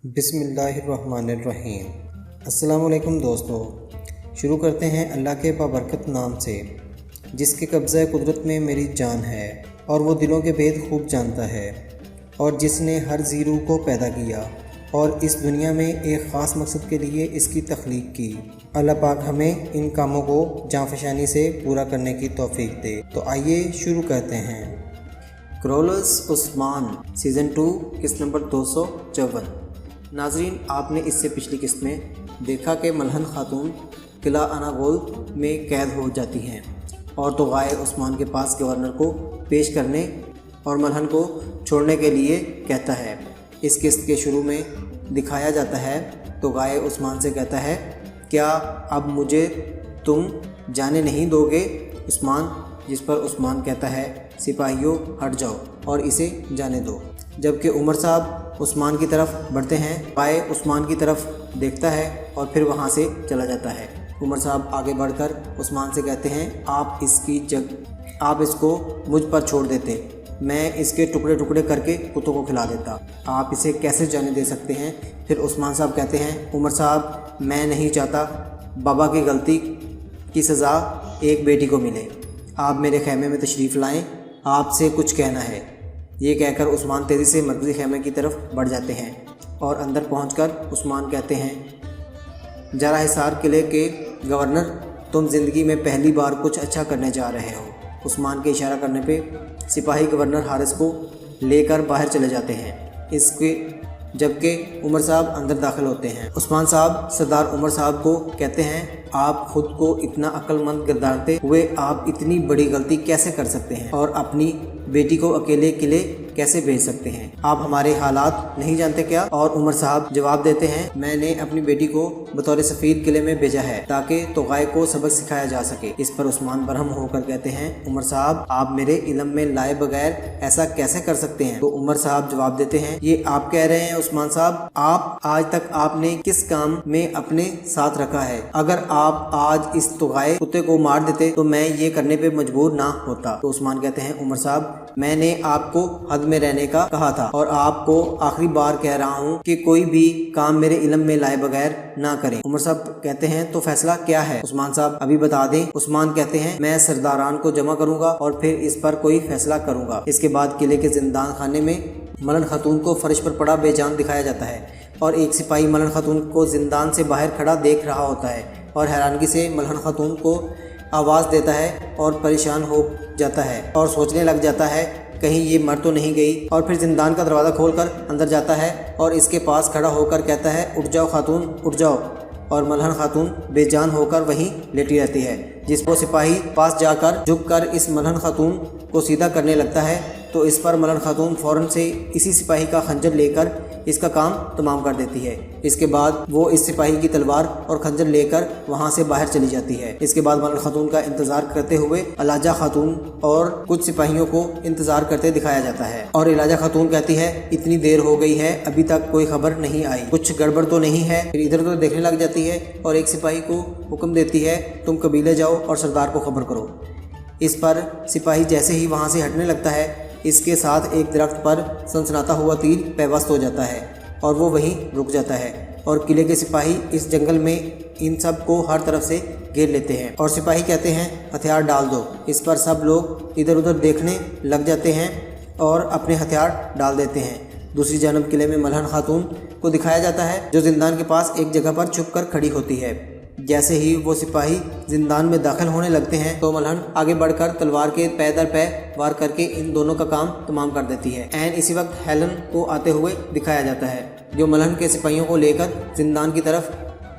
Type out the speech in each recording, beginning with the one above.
بسم اللہ الرحمن الرحیم۔ السلام علیکم دوستو، شروع کرتے ہیں اللہ کے بابرکت نام سے، جس کے قبضہ قدرت میں میری جان ہے اور وہ دلوں کے بھید خوب جانتا ہے، اور جس نے ہر ذی روح کو پیدا کیا اور اس دنیا میں ایک خاص مقصد کے لیے اس کی تخلیق کی۔ اللہ پاک ہمیں ان کاموں کو جانفشانی سے پورا کرنے کی توفیق دے۔ تو آئیے شروع کرتے ہیں۔ کرولس عثمان سیزن 2 قسط نمبر 254۔ ناظرین، آپ نے اس سے پچھلی قسط میں دیکھا کہ ملہن خاتون قلعہ اناگول میں قید ہو جاتی ہیں اور توغائے عثمان کے پاس گورنر کو پیش کرنے اور ملہن کو چھوڑنے کے لیے کہتا ہے۔ اس قسط کے شروع میں دکھایا جاتا ہے توغائے عثمان سے کہتا ہے، کیا اب مجھے تم جانے نہیں دو گے عثمان؟ جس پر عثمان کہتا ہے، سپاہیوں ہٹ جاؤ اور اسے جانے دو۔ جبکہ عمر صاحب عثمان کی طرف بڑھتے ہیں، توغائے عثمان کی طرف دیکھتا ہے اور پھر وہاں سے چلا جاتا ہے۔ عمر صاحب آگے بڑھ کر عثمان سے کہتے ہیں، آپ اس کو مجھ پر چھوڑ دیتے، میں اس کے ٹکڑے ٹکڑے کر کے کتوں کو کھلا دیتا، آپ اسے کیسے جانے دے سکتے ہیں؟ پھر عثمان صاحب کہتے ہیں، عمر صاحب میں نہیں چاہتا بابا کی غلطی کی سزا ایک بیٹی کو ملے، آپ میرے خیمے میں تشریف لائیں، آپ سے کچھ کہنا ہے۔ یہ کہہ کر عثمان تیزی سے مرکزی خیمے کی طرف بڑھ جاتے ہیں اور اندر پہنچ کر عثمان کہتے ہیں، جارا حصار قلعے کے گورنر، تم زندگی میں پہلی بار کچھ اچھا کرنے جا رہے ہو۔ عثمان کے اشارہ کرنے پہ سپاہی گورنر حارث کو لے کر باہر چلے جاتے ہیں، جبکہ عمر صاحب اندر داخل ہوتے ہیں۔ عثمان صاحب سردار عمر صاحب کو کہتے ہیں، آپ خود کو اتنا عقل مند گردانتے ہوئے آپ اتنی بڑی غلطی کیسے کر سکتے ہیں اور اپنی بیٹی کو اکیلے قلعے کیسے بھیج سکتے ہیں؟ آپ ہمارے حالات نہیں جانتے کیا؟ اور عمر صاحب جواب دیتے ہیں، میں نے اپنی بیٹی کو بطور سفیر قلعے میں بھیجا ہے تاکہ توغائے کو سبق سکھایا جا سکے۔ اس پر عثمان برہم ہو کر کہتے ہیں، عمر صاحب آپ میرے علم میں لائے بغیر ایسا کیسے کر سکتے ہیں؟ تو عمر صاحب جواب دیتے ہیں، یہ آپ کہہ رہے ہیں عثمان صاحب، آج تک آپ نے کس کام میں اپنے ساتھ رکھا ہے؟ اگر آپ آج اس توغائے کتے کو مار دیتے تو میں یہ کرنے پہ مجبور نہ ہوتا۔ تو عثمان کہتے ہیں، عمر صاحب میں نے آپ کو حد میں رہنے کا کہا تھا اور آپ کو آخری بار کہہ رہا ہوں کہ کوئی بھی کام میرے علم میں لائے بغیر نہ کریں۔ عمر صاحب کہتے ہیں، تو فیصلہ کیا ہے عثمان صاحب، ابھی بتا دیں۔ عثمان کہتے ہیں، میں سرداران کو جمع کروں گا اور پھر اس پر کوئی فیصلہ کروں گا۔ اس کے بعد قلعے کے زندان خانے میں ملہن خاتون کو فرش پر پڑا بے جان دکھایا جاتا ہے اور ایک سپاہی ملہن خاتون کو زندان سے باہر کھڑا دیکھ رہا ہوتا ہے اور حیرانگی سے ملہن خاتون کو آواز دیتا ہے اور پریشان ہو جاتا ہے اور سوچنے لگ جاتا ہے کہیں یہ مر تو نہیں گئی، اور پھر زندان کا دروازہ کھول کر اندر جاتا ہے اور اس کے پاس کھڑا ہو کر کہتا ہے، اٹھ جاؤ خاتون اٹھ جاؤ، اور ملہن خاتون بے جان ہو کر وہیں لیٹی رہتی ہے۔ جس کو سپاہی پاس جا کر جھک کر اس ملہن خاتون کو سیدھا کرنے لگتا ہے تو اس پر ملہن خاتون فوراً سے اسی سپاہی کا خنجر لے کر اس کا کام تمام کر دیتی ہے۔ اس کے بعد وہ اس سپاہی کی تلوار اور خنجر لے کر وہاں سے باہر چلی جاتی ہے۔ اس کے بعد ملہن خاتون کا انتظار کرتے ہوئے علاجہ خاتون اور کچھ سپاہیوں کو انتظار کرتے دکھایا جاتا ہے، اور علاجہ خاتون کہتی ہے، اتنی دیر ہو گئی ہے ابھی تک کوئی خبر نہیں آئی، کچھ گڑبڑ تو نہیں ہے؟ پھر ادھر ادھر دیکھنے لگ جاتی ہے اور ایک سپاہی کو حکم دیتی ہے، تم قبیلے جاؤ اور سردار کو خبر کرو۔ اس پر سپاہی جیسے ہی وہاں سے ہٹنے لگتا ہے، اس کے ساتھ ایک درخت پر سنسناتا ہوا تیر پیوست ہو جاتا ہے اور وہ وہیں رک جاتا ہے، اور قلعے کے سپاہی اس جنگل میں ان سب کو ہر طرف سے گھیر لیتے ہیں اور سپاہی کہتے ہیں، ہتھیار ڈال دو۔ اس پر سب لوگ ادھر ادھر دیکھنے لگ جاتے ہیں اور اپنے ہتھیار ڈال دیتے ہیں۔ دوسری جانب قلعے میں ملہن خاتون کو دکھایا جاتا ہے جو زندان کے پاس ایک جگہ پر چھپ کر کھڑی ہوتی ہے۔ جیسے ہی وہ سپاہی زندان میں داخل ہونے لگتے ہیں تو ملہن آگے بڑھ کر تلوار کے پے در پے وار کر کے ان دونوں کا کام تمام کر دیتی ہے۔ اسی وقت ہیلن کو آتے ہوئے دکھایا جاتا ہے جو ملہن کے سپاہیوں کو لے کر زندان کی طرف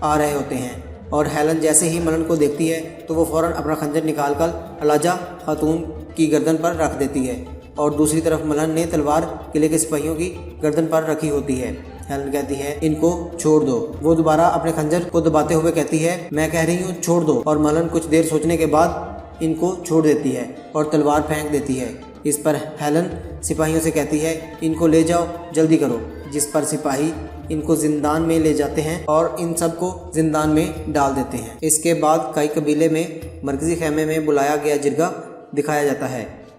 آ رہے ہوتے ہیں، اور ہیلن جیسے ہی ملہن کو دیکھتی ہے تو وہ فوراً اپنا خنجر نکال کر علاجہ خاتون کی گردن پر رکھ دیتی ہے، اور دوسری طرف ملہن نے تلوار قلعے کے سپاہیوں کی گردن پر رکھی ہوتی ہے۔ ہیلن کہتی ہے، ان کو چھوڑ دو۔ وہ دوبارہ اپنے خنجر کو دباتے ہوئے کہتی ہے، میں کہہ رہی ہوں چھوڑ دو، اور ملہن کچھ دیر سوچنے کے بعد ان کو چھوڑ دیتی ہے اور تلوار پھینک دیتی ہے۔ اس پر ہیلن سپاہیوں سے کہتی ہے، ان کو لے جاؤ جلدی کرو، جس پر سپاہی ان کو زندان میں لے جاتے ہیں اور ان سب کو زندان میں ڈال دیتے ہیں۔ اس کے بعد کئی قبیلے میں مرکزی خیمے میں بلایا گیا جرگہ دکھایا جاتا ہے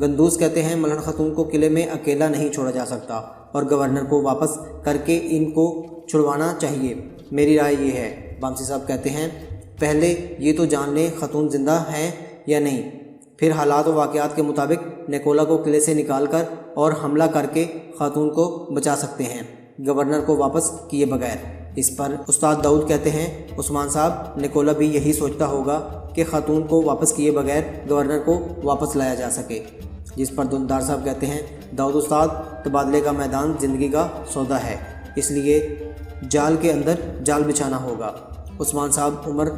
گندوز کہتے ہیں ملہن خاتون کو قلعے میں اکیلا نہیں چھوڑا جا سکتا اور گورنر کو واپس کر کے ان کو چھڑوانا چاہیے، میری رائے یہ ہے۔ بامسی صاحب کہتے ہیں پہلے یہ تو جان لیں خاتون زندہ ہیں یا نہیں، پھر حالات و واقعات کے مطابق نیکولا کو قلعے سے نکال کر اور حملہ کر کے خاتون کو بچا سکتے ہیں گورنر کو واپس کیے بغیر۔ اس پر استاد داؤد کہتے ہیں عثمان صاحب نیکولا بھی یہی سوچتا ہوگا کہ خاتون کو واپس کیے بغیر گورنر کو واپس لایا جا سکے۔ جس پر دلدار صاحب کہتے ہیں داؤد استاد، تبادلے کا میدان زندگی کا سودا ہے، اس لیے جال کے اندر جال بچھانا ہوگا۔ عثمان صاحب عمر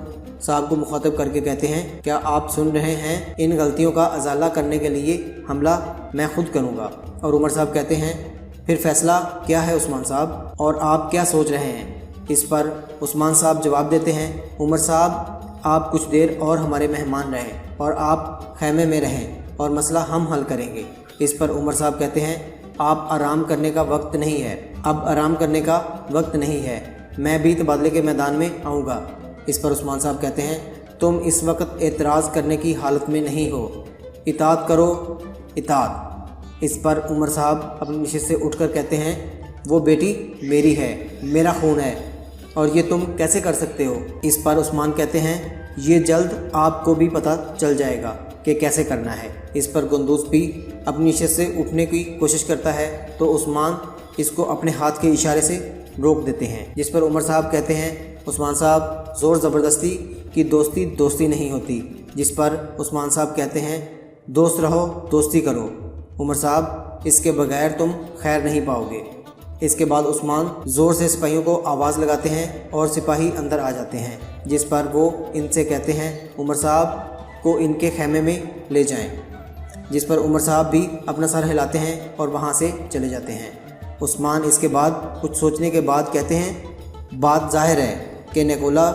صاحب کو مخاطب کر کے کہتے ہیں کیا آپ سن رہے ہیں، ان غلطیوں کا ازالہ کرنے کے لیے حملہ میں خود کروں گا۔ اور عمر صاحب کہتے ہیں پھر فیصلہ کیا ہے عثمان صاحب، اور آپ کیا سوچ رہے ہیں؟ اس پر عثمان صاحب جواب دیتے ہیں عمر صاحب آپ کچھ دیر اور ہمارے مہمان رہیں اور آپ خیمے میں رہیں اور مسئلہ ہم حل کریں گے۔ اس پر عمر صاحب کہتے ہیں آپ آرام کرنے کا وقت نہیں ہے، اب آرام کرنے کا وقت نہیں ہے، میں بھی تبادلے کے میدان میں آؤں گا۔ اس پر عثمان صاحب کہتے ہیں تم اس وقت اعتراض کرنے کی حالت میں نہیں ہو، اطاعت کرو، اطاعت۔ اس پر عمر صاحب اپنی نشست سے اٹھ کر کہتے ہیں وہ بیٹی میری ہے، میرا خون ہے، اور یہ تم کیسے کر سکتے ہو؟ اس پر عثمان کہتے ہیں یہ جلد آپ کو بھی پتہ چل جائے گا کہ کیسے کرنا ہے۔ اس پر گندوز بھی اپنی نشست سے اٹھنے کی کوشش کرتا ہے تو عثمان اس کو اپنے ہاتھ کے اشارے سے روک دیتے ہیں۔ جس پر عمر صاحب کہتے ہیں عثمان صاحب زور زبردستی کی دوستی دوستی نہیں ہوتی۔ جس پر عثمان صاحب کہتے ہیں دوست رہو، دوستی کرو عمر صاحب، اس کے بغیر تم خیر نہیں پاؤ گے۔ اس کے بعد عثمان زور سے سپاہیوں کو آواز لگاتے ہیں اور سپاہی اندر آ جاتے ہیں، جس پر وہ ان سے کہتے ہیں عمر صاحب کو ان کے خیمے میں لے جائیں۔ جس پر عمر صاحب بھی اپنا سر ہلاتے ہیں اور وہاں سے چلے جاتے ہیں۔ عثمان اس کے بعد کچھ سوچنے کے بعد کہتے ہیں بات ظاہر ہے کہ نیکولا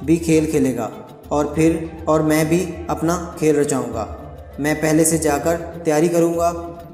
بھی کھیل کھیلے گا اور میں بھی اپنا کھیل رچاؤں گا۔ میں پہلے سے جا کر تیاری کروں گا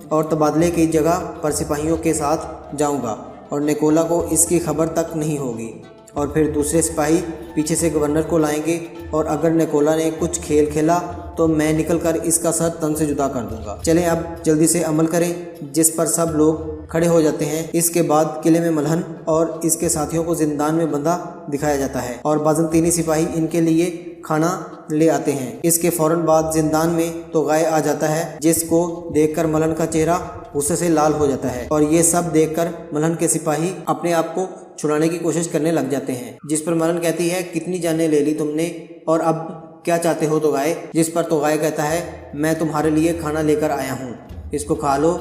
اور تبادلے کی جگہ پر سپاہیوں کے ساتھ جاؤں گا اور نیکولا کو اس کی خبر تک نہیں ہوگی، اور پھر دوسرے سپاہی پیچھے سے گورنر کو لائیں گے، اور اگر نیکولا نے کچھ کھیل کھیلا تو میں نکل کر اس کا سر تن سے جدا کر دوں گا۔ چلیں اب جلدی سے عمل کریں۔ جس پر سب لوگ کھڑے ہو جاتے ہیں۔ اس کے بعد قلعے میں ملہن اور اس کے ساتھیوں کو زندان میں بندہ دکھایا جاتا ہے اور بازنطینی سپاہی ان کے لیے کھانا لے آتے ہیں۔ اس کے فوراً بعد زندان میں توغائے آ جاتا ہے، جس کو دیکھ کر ملہن کا چہرہ غصے سے لال ہو جاتا ہے، اور یہ سب دیکھ کر ملہن کے سپاہی اپنے آپ کو چھڑانے کی کوشش کرنے لگ جاتے ہیں۔ جس پر ملہن کہتی ہے کتنی جانیں لے لی تم نے اور اب کیا چاہتے ہو توغائے؟ جس پر توغائے کہتا ہے میں تمہارے لیے کھانا لے کر آیا ہوں، اس کو کھا لو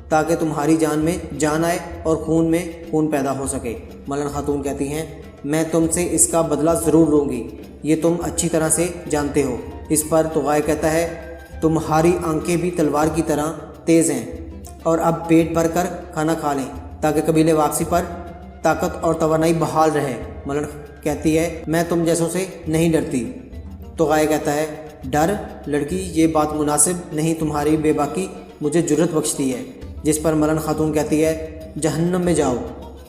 تاکہ تمہاری جان میں جان آئے اور خون میں خون پیدا ہو سکے۔ ملہن خاتون کہتی ہیں میں تم سے اس کا بدلہ ضرور لوں گی، یہ تم اچھی طرح سے جانتے ہو۔ اس پر توغائے کہتا ہے تمہاری آنکھیں بھی تلوار کی طرح تیز ہیں، اور اب پیٹ بھر کر کھانا کھا لیں تاکہ قبیلے واپسی پر طاقت اور توانائی بحال رہے۔ ملہن کہتی ہے میں تم جیسوں سے نہیں ڈرتی۔ توغائے کہتا ہے ڈر لڑکی، یہ بات مناسب نہیں، تمہاری بے باکی مجھے جرت بخشتی ہے۔ جس پر ملہن خاتون کہتی ہے جہنم میں جاؤ۔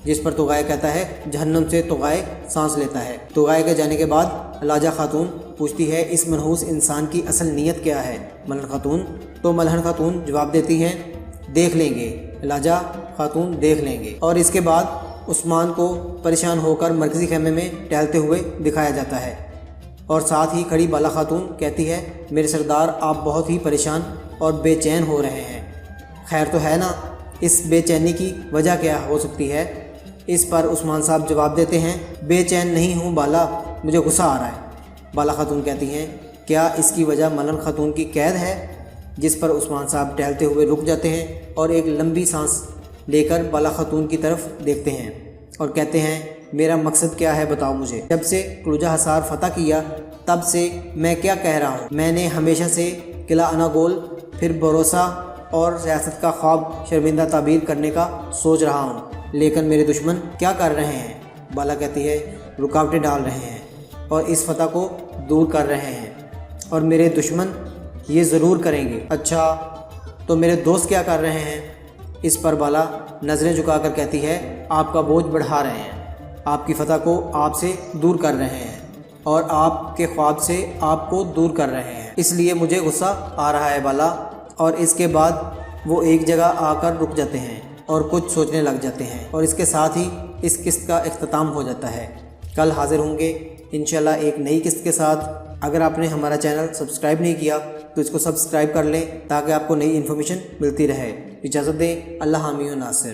جس پر توغائے کہتا ہے جہنم سے توغائے سانس لیتا ہے۔ توغائے کے جانے کے بعد لاجہ خاتون پوچھتی ہے اس منحوس انسان کی اصل نیت کیا ہے ملہن خاتون جواب دیتی ہیں دیکھ لیں گے لاجہ خاتون، دیکھ لیں گے۔ اور اس کے بعد عثمان کو پریشان ہو کر مرکزی خیمے میں ٹہلتے ہوئے دکھایا جاتا ہے، اور ساتھ ہی کھڑی بالا خاتون کہتی ہے میرے سردار آپ بہت ہی پریشان اور بے چین ہو رہے ہیں، خیر تو ہے نا؟ اس بے چینی کی وجہ کیا ہو سکتی ہے؟ اس پر عثمان صاحب جواب دیتے ہیں بے چین نہیں ہوں بالا، مجھے غصہ آ رہا ہے۔ بالا خاتون کہتی ہیں کیا اس کی وجہ ملہن خاتون کی قید ہے؟ جس پر عثمان صاحب ٹہلتے ہوئے رک جاتے ہیں اور ایک لمبی سانس لے کر بالا خاتون کی طرف دیکھتے ہیں اور کہتے ہیں میرا مقصد کیا ہے بتاؤ مجھے، جب سے کلوجہ حصار فتح کیا تب سے میں کیا کہہ رہا ہوں، میں نے ہمیشہ سے قلعہ اناگول پھر بھروسہ اور ریاست کا خواب شرمندہ تعبیر کرنے کا سوچ رہا ہوں، لیکن میرے دشمن کیا کر رہے ہیں؟ بالا کہتی ہے رکاوٹیں ڈال رہے ہیں اور اس فتح کو دور کر رہے ہیں، اور میرے دشمن یہ ضرور کریں گے۔ اچھا تو میرے دوست کیا کر رہے ہیں؟ اس پر بالا نظریں جھکا کر کہتی ہے آپ کا بوجھ بڑھا رہے ہیں، آپ کی فتح کو آپ سے دور کر رہے ہیں اور آپ کے خواب سے آپ کو دور کر رہے ہیں۔ اس لیے مجھے غصہ آ رہا ہے بالا۔ اور اس کے بعد وہ ایک جگہ آ کر رک جاتے ہیں اور کچھ سوچنے لگ جاتے ہیں، اور اس کے ساتھ ہی اس قسط کا اختتام ہو جاتا ہے۔ کل حاضر ہوں گے انشاءاللہ ایک نئی قسط کے ساتھ۔ اگر آپ نے ہمارا چینل سبسکرائب نہیں کیا تو اس کو سبسکرائب کر لیں تاکہ آپ کو نئی انفارمیشن ملتی رہے۔ اجازت دیں، اللہ حامی و ناصر۔